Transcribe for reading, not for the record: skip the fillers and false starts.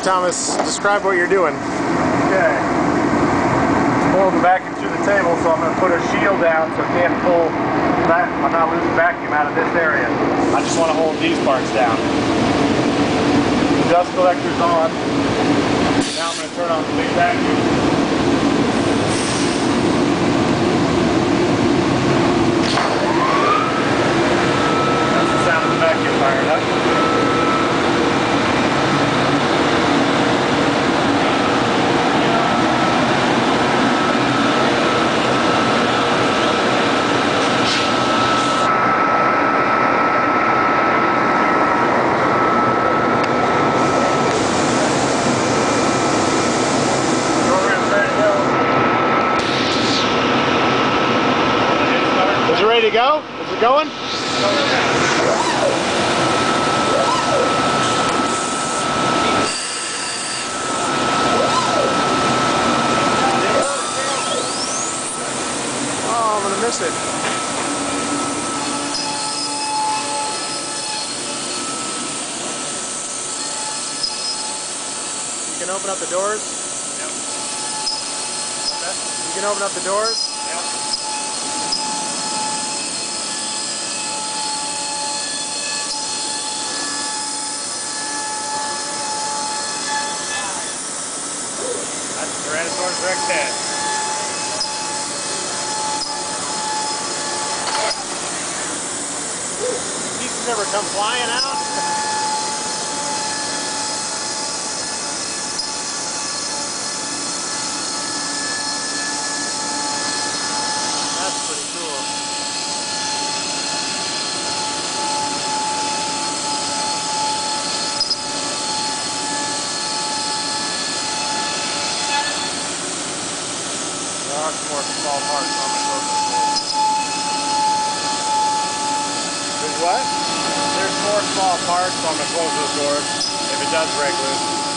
Thomas, describe what you're doing. Okay. Pull the vacuum through the table, so I'm going to put a shield down so it can't pull that. I'm not losing vacuum out of this area. I just want to hold these parts down. The dust collector's on. Now I'm going to turn on the big vacuum. That's the sound of the vacuum firing up. Is it ready to go? Is it going? Oh, I'm gonna miss it. You can open up the doors? Yep. Okay. You can open up the doors? Yep. That's Tyrannosaurus Rex head. Pieces ever come flying out? That's pretty cool. There are some more small parts on the closest door. There's what? There's more small parts on the close of the doors if it does break loose.